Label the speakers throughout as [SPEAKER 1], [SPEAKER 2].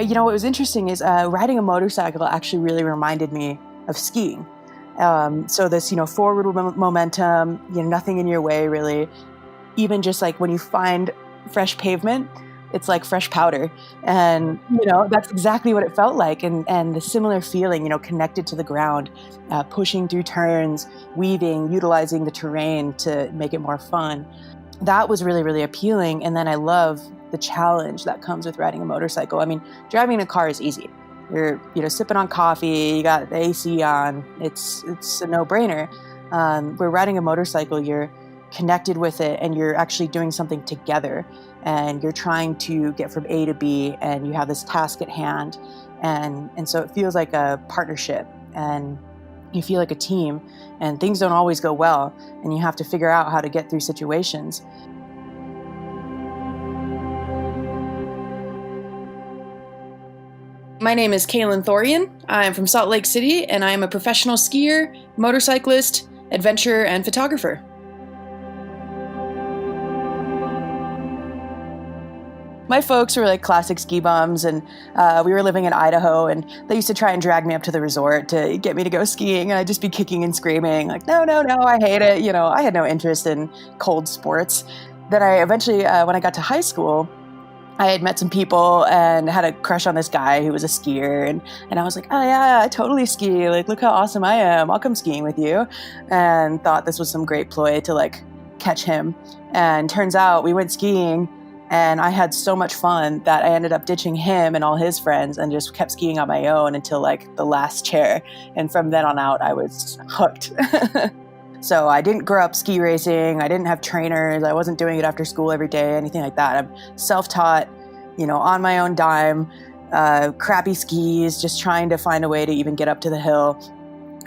[SPEAKER 1] What was interesting is riding a motorcycle actually really reminded me of skiing. So this, forward momentum, nothing in your way really. Even just like when you find fresh pavement, it's like fresh powder. And, that's exactly what it felt like. And the similar feeling, connected to the ground, pushing through turns, weaving, utilizing the terrain to make it more fun. That was really, really appealing. And then I love the challenge that comes with riding a motorcycle. I mean, driving a car is easy. You're, sipping on coffee, you got the AC on. It's a no-brainer. Where riding a motorcycle, you're connected with it and you're actually doing something together. And you're trying to get from A to B and you have this task at hand. And so it feels like a partnership and you feel like a team, and things don't always go well and you have to figure out how to get through situations. My name is Kalen Thorien. I'm from Salt Lake City and I am a professional skier, motorcyclist, adventurer, and photographer. My folks were like classic ski bums, and we were living in Idaho, and they used to try and drag me up to the resort to get me to go skiing, and I'd just be kicking and screaming, like, no, I hate it. I had no interest in cold sports. Then I eventually, when I got to high school, I had met some people and had a crush on this guy who was a skier, and I was like, oh yeah, I totally ski. Like, look how awesome I am. I'll come skiing with you. And thought this was some great ploy to like catch him. And turns out we went skiing, and I had so much fun that I ended up ditching him and all his friends and just kept skiing on my own until like the last chair. And from then on out, I was hooked. So I didn't grow up ski racing. I didn't have trainers. I wasn't doing it after school every day, anything like that. I'm self-taught, on my own dime, crappy skis, just trying to find a way to even get up to the hill.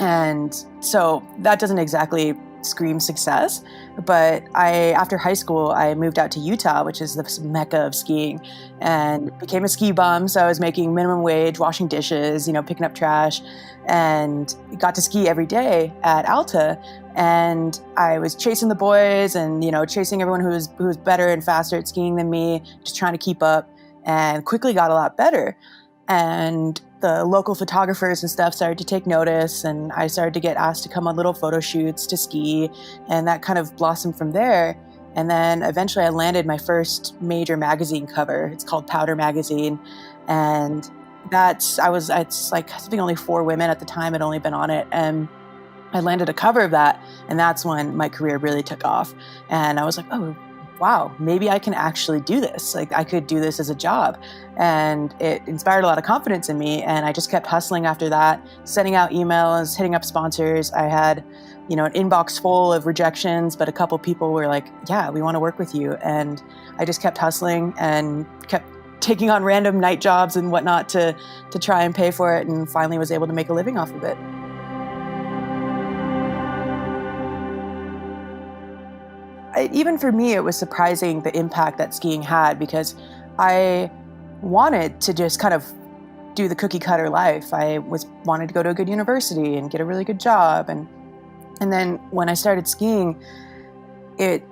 [SPEAKER 1] And so that doesn't exactly scream success. But after high school, I moved out to Utah, which is the mecca of skiing, and became a ski bum. So I was making minimum wage, washing dishes, picking up trash, and got to ski every day at Alta. And I was chasing the boys and, chasing everyone who was better and faster at skiing than me, just trying to keep up, and quickly got a lot better. And the local photographers and stuff started to take notice, and I started to get asked to come on little photo shoots to ski, and that kind of blossomed from there. And then eventually I landed my first major magazine cover. It's called Powder Magazine. And it's like, I think only 4 women at the time had only been on it. And I landed a cover of that, and that's when my career really took off. And I was like, oh, wow, maybe I can actually do this. Like, I could do this as a job. And it inspired a lot of confidence in me. And I just kept hustling after that, sending out emails, hitting up sponsors. I had, an inbox full of rejections, but a couple people were like, yeah, we want to work with you. And I just kept hustling and kept taking on random night jobs and whatnot to try and pay for it, and finally was able to make a living off of it. Even for me, it was surprising the impact that skiing had, because I wanted to just kind of do the cookie cutter life. I wanted to go to a good university and get a really good job. And then when I started skiing, it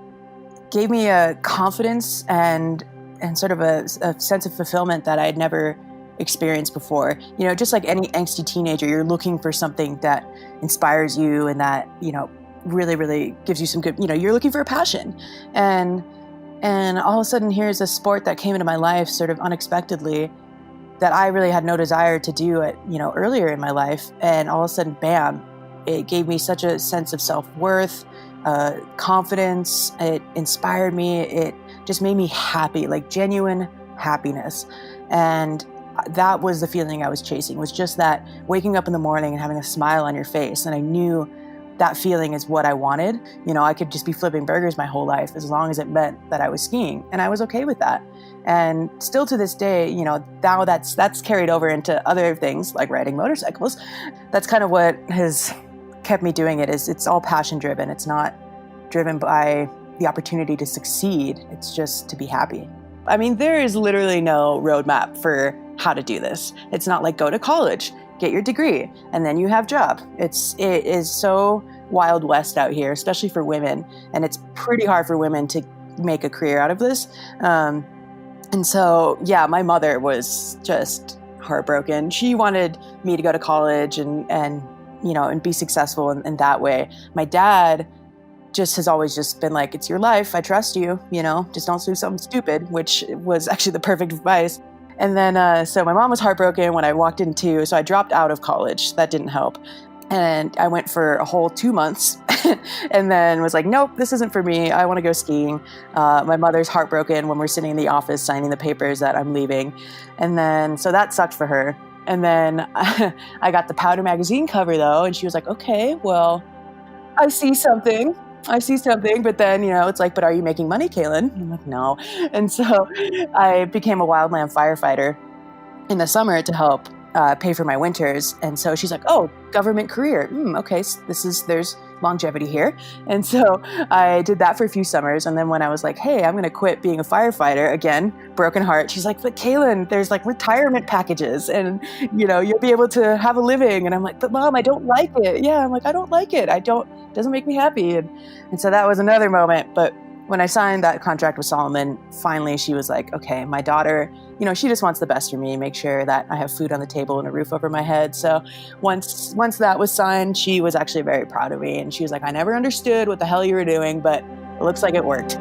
[SPEAKER 1] gave me a confidence and sort of a sense of fulfillment that I had never experienced before. Just like any angsty teenager, you're looking for something that inspires you and that, really, really gives you some good, you're looking for a passion. And all of a sudden, here's a sport that came into my life sort of unexpectedly that I really had no desire to do it, earlier in my life. And all of a sudden, bam, it gave me such a sense of self-worth, confidence. It inspired me. It just made me happy, like genuine happiness. And that was the feeling I was chasing, was just that waking up in the morning and having a smile on your face. And I knew that feeling is what I wanted. I could just be flipping burgers my whole life as long as it meant that I was skiing, and I was okay with that. And still to this day, now that's carried over into other things like riding motorcycles. That's kind of what has kept me doing it. It's all passion driven. It's not driven by the opportunity to succeed. It's just to be happy. I mean, there is literally no roadmap for how to do this. It's not like go to college, get your degree, and then you have a job. It is so Wild West out here, especially for women. And it's pretty hard for women to make a career out of this. And so, yeah, my mother was just heartbroken. She wanted me to go to college and be successful in that way. My dad just has always just been like, it's your life. I trust you, just don't do something stupid, which was actually the perfect advice. And then, so my mom was heartbroken when I walked into, so I dropped out of college. That didn't help. And I went for a whole 2 months and then was like, nope, this isn't for me. I want to go skiing. My mother's heartbroken when we're sitting in the office signing the papers that I'm leaving. And then, so that sucked for her. And then I got the Powder magazine cover though. And she was like, okay, well, I see something. But then, it's like, but are you making money, Kalen? I'm like, no. And so I became a wildland firefighter in the summer to help pay for my winters. And so she's like, oh, government career. Okay, so there's longevity here. And so I did that for a few summers. And then when I was like, hey, I'm going to quit being a firefighter, again, broken heart. She's like, but Kalen, there's like retirement packages and, you'll be able to have a living. And I'm like, but Mom, I don't like it. Yeah, I'm like, I don't like it. It doesn't make me happy. And so that was another moment. But when I signed that contract with Solomon, finally she was like, okay, my daughter, she just wants the best for me, make sure that I have food on the table and a roof over my head. So once that was signed, she was actually very proud of me. And she was like, I never understood what the hell you were doing, but it looks like it worked.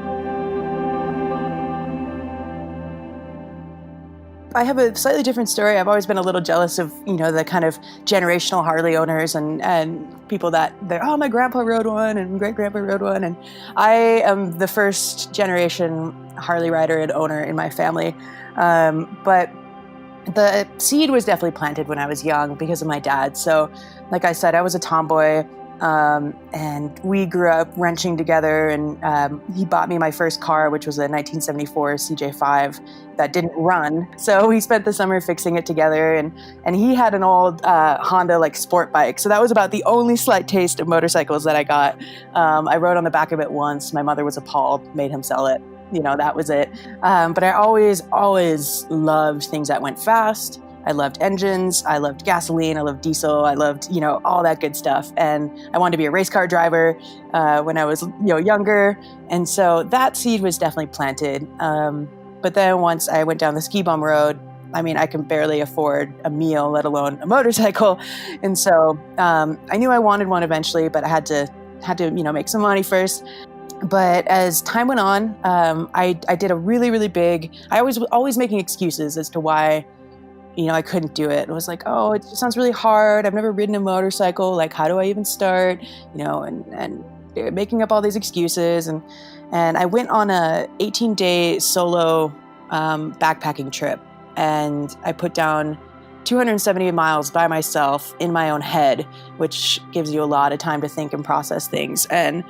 [SPEAKER 1] I have a slightly different story. I've always been a little jealous of, the kind of generational Harley owners and people that my grandpa rode one and great grandpa rode one. And I am the first generation Harley rider and owner in my family. But the seed was definitely planted when I was young because of my dad. So like I said, I was a tomboy. And we grew up wrenching together, and he bought me my first car, which was a 1974 CJ5 that didn't run. So we spent the summer fixing it together, and he had an old Honda like sport bike. So that was about the only slight taste of motorcycles that I got. I rode on the back of it once. My mother was appalled, made him sell it. That was it. But I always loved things that went fast. I loved engines, I loved gasoline, I loved diesel, I loved, all that good stuff. And I wanted to be a race car driver when I was, younger. And so that seed was definitely planted. But then once I went down the ski bum road, I can barely afford a meal, let alone a motorcycle. And so I knew I wanted one eventually, but I had to make some money first. But as time went on, I did a really, really big, I was always making excuses as to why I couldn't do it. It was like, oh, it just sounds really hard. I've never ridden a motorcycle. Like, how do I even start? And making up all these excuses. And I went on a 18-day solo backpacking trip. And I put down 270 miles by myself in my own head, which gives you a lot of time to think and process things. And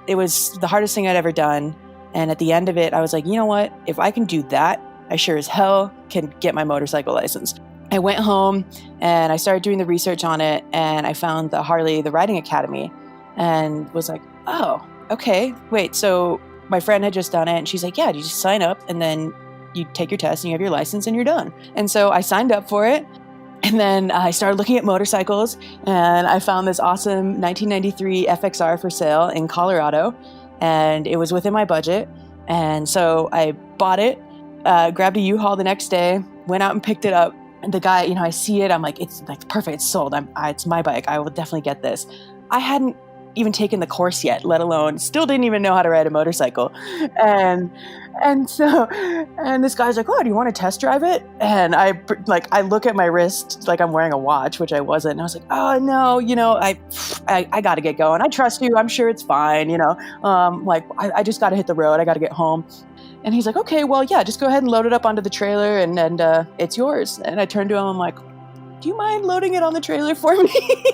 [SPEAKER 1] it was the hardest thing I'd ever done. And at the end of it, I was like, you know what? If I can do that, I sure as hell can get my motorcycle license. I went home and I started doing the research on it, and I found the Riding Academy and was like, oh, okay, wait, so my friend had just done it, and she's like, yeah, you just sign up and then you take your test and you have your license and you're done. And so I signed up for it, and then I started looking at motorcycles, and I found this awesome 1993 FXR for sale in Colorado, and it was within my budget. And so I bought it, grabbed a U-Haul the next day, went out and picked it up. And the guy, I see it, I'm like, it's like perfect, it's sold. It's my bike. I will definitely get this. I hadn't even taken the course yet, let alone, still didn't even know how to ride a motorcycle. And this guy's like, oh, do you want to test drive it? And I look at my wrist like I'm wearing a watch, which I wasn't. And I was like, oh no, I got to get going. I trust you. I'm sure it's fine. I just got to hit the road. I got to get home. And he's like, okay, well, yeah, just go ahead and load it up onto the trailer and it's yours. And I turned to him, I'm like, do you mind loading it on the trailer for me?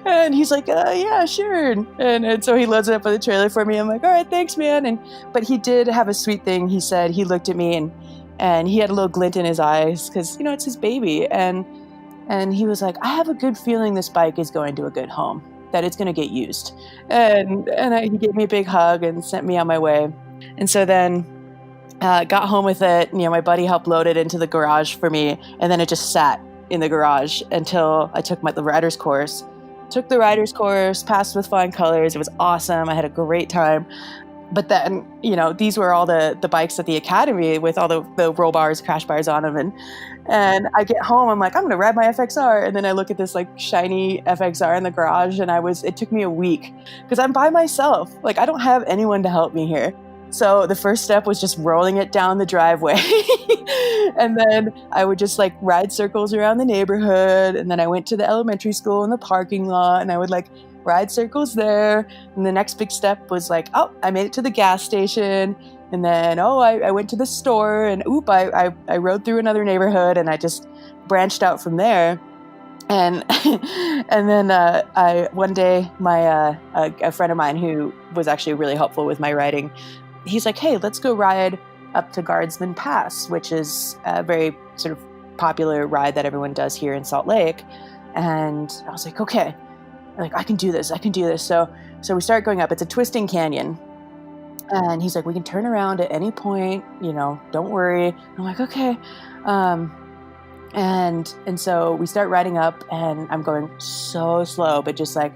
[SPEAKER 1] and he's like, yeah, sure. And so he loads it up on the trailer for me. I'm like, all right, thanks, man. But he did have a sweet thing. He said, he looked at me and he had a little glint in his eyes because, it's his baby. And he was like, I have a good feeling this bike is going to a good home, that it's going to get used. And he gave me a big hug and sent me on my way. And so then got home with it. My buddy helped load it into the garage for me. And then it just sat in the garage until I took the rider's course. Took the rider's course, passed with flying colors. It was awesome. I had a great time. But then, these were all the bikes at the academy with all the roll bars, crash bars on them. And I get home, I'm like, I'm going to ride my FXR. And then I look at this like shiny FXR in the garage, and it took me a week because I'm by myself. Like, I don't have anyone to help me here. So the first step was just rolling it down the driveway. And then I would just like ride circles around the neighborhood. And then I went to the elementary school in the parking lot, and I would like ride circles there. And the next big step was like, oh, I made it to the gas station. And then, I went to the store, and I rode through another neighborhood, and I just branched out from there. And and then one day, a friend of mine who was actually really helpful with my riding, he's like, hey, let's go ride up to Guardsman Pass, which is a very sort of popular ride that everyone does here in Salt Lake. And I was like, okay, like I can do this. So we start going up. It's a twisting canyon. And he's like, we can turn around at any point, don't worry. I'm like, okay. And so we start riding up, and I'm going so slow, but just like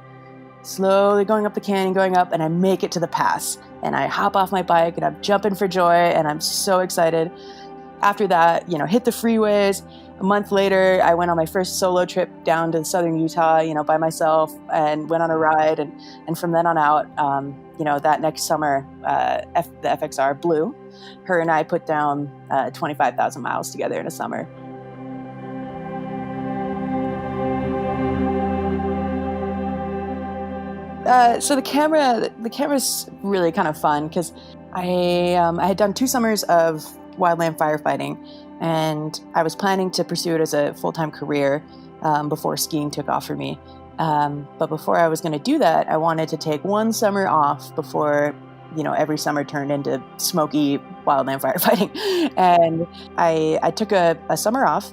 [SPEAKER 1] slowly going up the canyon, going up, and I make it to the pass. And I hop off my bike, and I'm jumping for joy, and I'm so excited. After that, hit the freeways. A month later, I went on my first solo trip down to southern Utah, by myself, and went on a ride. And from then on out, that next summer, the FXR blew. Her and I put down 25,000 miles together in a summer. So the camera's really kind of fun because I had done 2 summers of wildland firefighting, and I was planning to pursue it as a full-time career before skiing took off for me. But before I was going to do that, I wanted to take 1 summer off before, every summer turned into smoky wildland firefighting. And I took a summer off,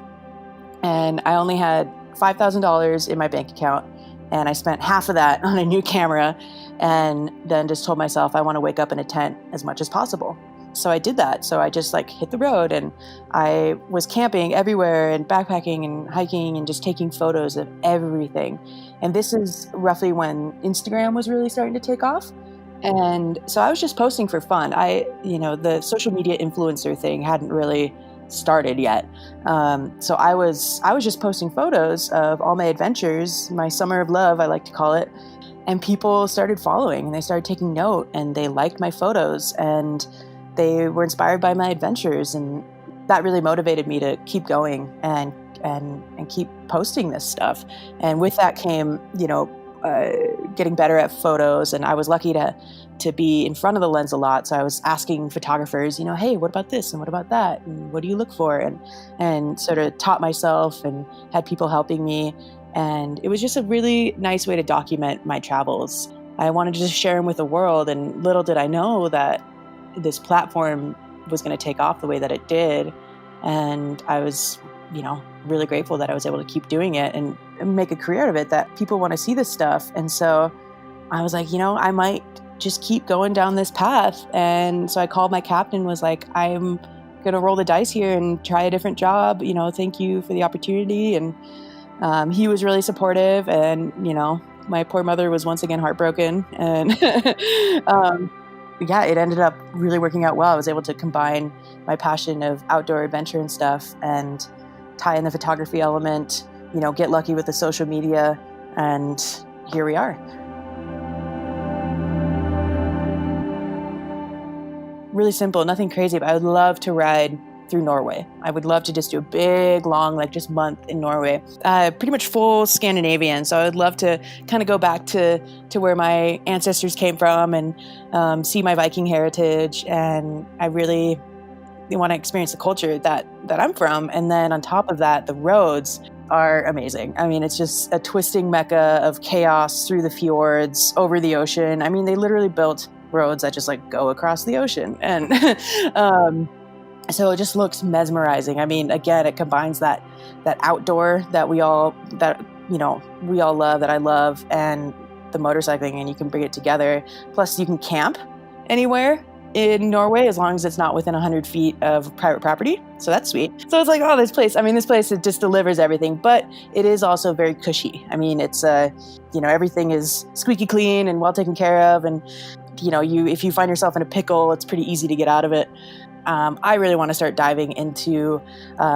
[SPEAKER 1] and I only had $5,000 in my bank account. And I spent half of that on a new camera, and then just told myself I want to wake up in a tent as much as possible. So I did that. So I just like hit the road, and I was camping everywhere and backpacking and hiking and just taking photos of everything. And this is roughly when Instagram was really starting to take off. And so I was just posting for fun. The social media influencer thing hadn't really started yet. So I was just posting photos of all my adventures, my summer of love, I like to call it. And people started following, and they started taking note, and they liked my photos, and they were inspired by my adventures. And that really motivated me to keep going and keep posting this stuff. And with that came, getting better at photos. And I was lucky to be in front of the lens a lot. So I was asking photographers, hey, what about this? And what about that? And what do you look for? And sort of taught myself and had people helping me. And it was just a really nice way to document my travels. I wanted to just share them with the world. And little did I know that this platform was going to take off the way that it did. And I was, really grateful that I was able to keep doing it and make a career out of it, that people want to see this stuff. And so I was like, I might just keep going down this path. And so I called my captain, was like, I'm going to roll the dice here and try a different job. Thank you for the opportunity. And he was really supportive. And, my poor mother was once again heartbroken. And it ended up really working out well. I was able to combine my passion of outdoor adventure and stuff and tie in the photography element, get lucky with the social media. And here we are. Really simple, nothing crazy, but I would love to ride through Norway. I would love to just do a big, long, just month in Norway. Pretty much full Scandinavian. So I would love to kind of go back to where my ancestors came from and see my Viking heritage. And I really want to experience the culture that I'm from. And then on top of that, the roads are amazing. I mean, it's just a twisting mecca of chaos through the fjords, over the ocean. I mean, they literally built roads that just go across the ocean. And so it just looks mesmerizing. I mean, again, it combines that outdoor that we all love, that I love, and the motorcycling, and you can bring it together. Plus you can camp anywhere in Norway as long as it's not within 100 feet of private property. So that's sweet. So it's like, this place, it just delivers everything, but it is also very cushy. I mean, it's, everything is squeaky clean and well taken care of. And if you find yourself in a pickle, it's pretty easy to get out of it. I really want to start diving into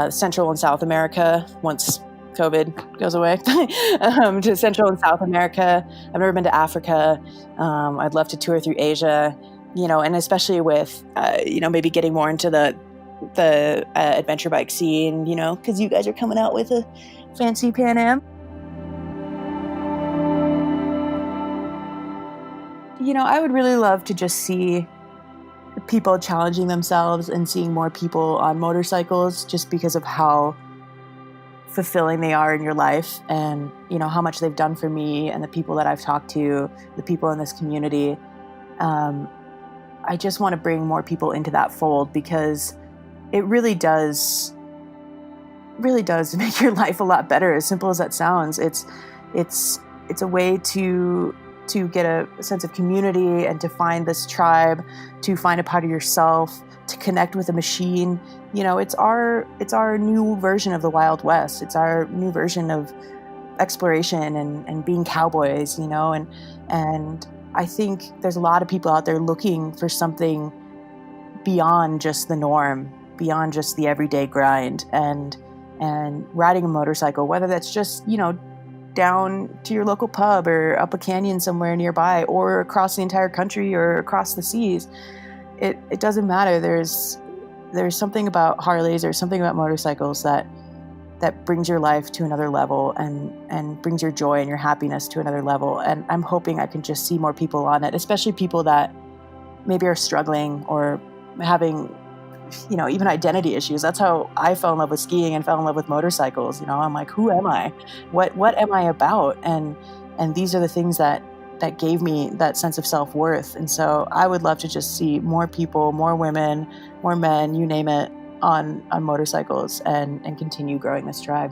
[SPEAKER 1] Central and South America once COVID goes away, to Central and South America. I've never been to Africa. I'd love to tour through Asia, and especially with, maybe getting more into the adventure bike scene, because you guys are coming out with a fancy Pan Am. I would really love to just see people challenging themselves and seeing more people on motorcycles, just because of how fulfilling they are in your life, and how much they've done for me and the people that I've talked to, the people in this community. I just want to bring more people into that fold, because it really does make your life a lot better. As simple as that sounds, it's a way to get a sense of community and to find this tribe, to find a part of yourself, to connect with a machine. It's our new version of the Wild West. It's our new version of exploration and being cowboys, and I think there's a lot of people out there looking for something beyond just the norm, beyond just the everyday grind, and riding a motorcycle, whether that's just, down to your local pub or up a canyon somewhere nearby, or across the entire country or across the seas. It doesn't matter. There's something about Harleys or something about motorcycles that brings your life to another level and brings your joy and your happiness to another level. And I'm hoping I can just see more people on it, especially people that maybe are struggling or having, even identity issues. That's how I fell in love with skiing and fell in love with motorcycles. I'm like, who am I? What am I about? And these are the things that gave me that sense of self-worth. And so I would love to just see more people, more women, more men, you name it, on motorcycles, and continue growing this tribe.